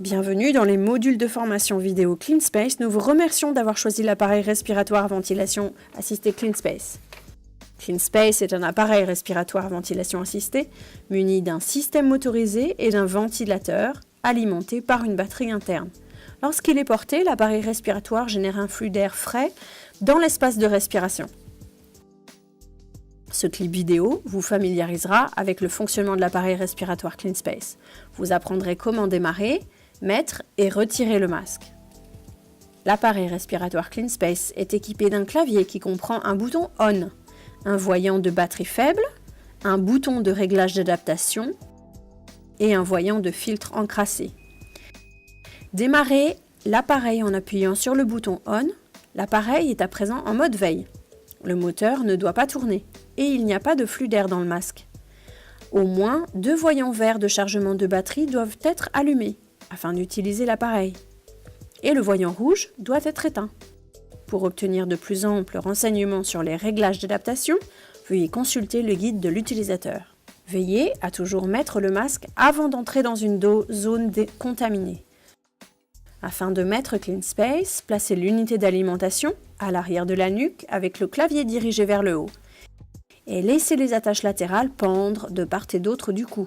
Bienvenue dans les modules de formation vidéo CleanSpace. Nous vous remercions d'avoir choisi l'appareil respiratoire à ventilation assistée CleanSpace. CleanSpace est un appareil respiratoire à ventilation assistée muni d'un système motorisé et d'un ventilateur alimenté par une batterie interne. Lorsqu'il est porté, l'appareil respiratoire génère un flux d'air frais dans l'espace de respiration. Ce clip vidéo vous familiarisera avec le fonctionnement de l'appareil respiratoire CleanSpace. Vous apprendrez comment démarrer, mettre et retirer le masque. L'appareil respiratoire CleanSpace est équipé d'un clavier qui comprend un bouton ON, un voyant de batterie faible, un bouton de réglage d'adaptation et un voyant de filtre encrassé. Démarrer l'appareil en appuyant sur le bouton ON. L'appareil est à présent en mode veille. Le moteur ne doit pas tourner et il n'y a pas de flux d'air dans le masque. Au moins 2 voyants verts de chargement de batterie doivent être allumés afin d'utiliser l'appareil. Et le voyant rouge doit être éteint. Pour obtenir de plus amples renseignements sur les réglages d'adaptation, veuillez consulter le guide de l'utilisateur. Veillez à toujours mettre le masque avant d'entrer dans une zone contaminée. Afin de mettre CleanSpace, placez l'unité d'alimentation à l'arrière de la nuque avec le clavier dirigé vers le haut. Et laissez les attaches latérales pendre de part et d'autre du cou.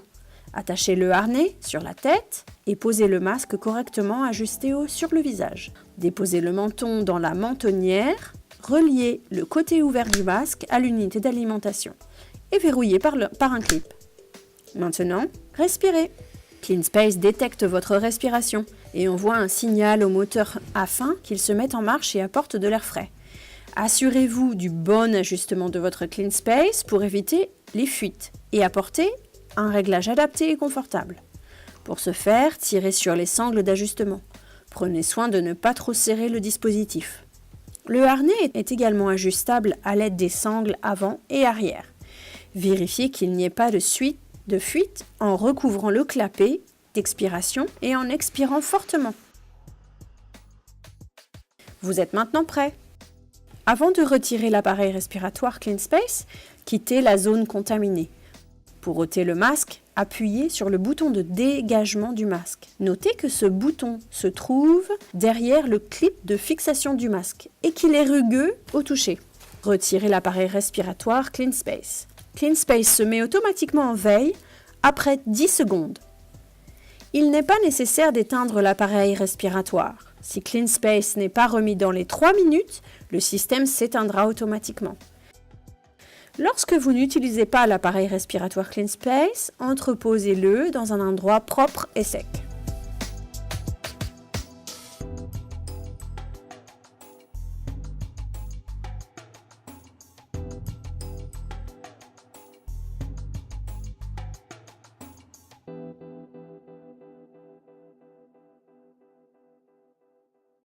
Attachez le harnais sur la tête et posez le masque correctement ajusté sur le visage. Déposez le menton dans la mentonnière, reliez le côté ouvert du masque à l'unité d'alimentation et verrouillez par un clip. Maintenant, respirez. CleanSpace détecte votre respiration et envoie un signal au moteur afin qu'il se mette en marche et apporte de l'air frais. Assurez-vous du bon ajustement de votre CleanSpace pour éviter les fuites et apporter un réglage adapté et confortable. Pour ce faire, tirez sur les sangles d'ajustement. Prenez soin de ne pas trop serrer le dispositif. Le harnais est également ajustable à l'aide des sangles avant et arrière. Vérifiez qu'il n'y ait pas de fuite en recouvrant le clapet d'expiration et en expirant fortement. Vous êtes maintenant prêt. Avant de retirer l'appareil respiratoire CleanSpace, quittez la zone contaminée. Pour ôter le masque, appuyez sur le bouton de dégagement du masque. Notez que ce bouton se trouve derrière le clip de fixation du masque et qu'il est rugueux au toucher. Retirez l'appareil respiratoire CleanSpace. CleanSpace se met automatiquement en veille après 10 secondes. Il n'est pas nécessaire d'éteindre l'appareil respiratoire. Si CleanSpace n'est pas remis dans les 3 minutes, le système s'éteindra automatiquement. Lorsque vous n'utilisez pas l'appareil respiratoire CleanSpace, entreposez-le dans un endroit propre et sec.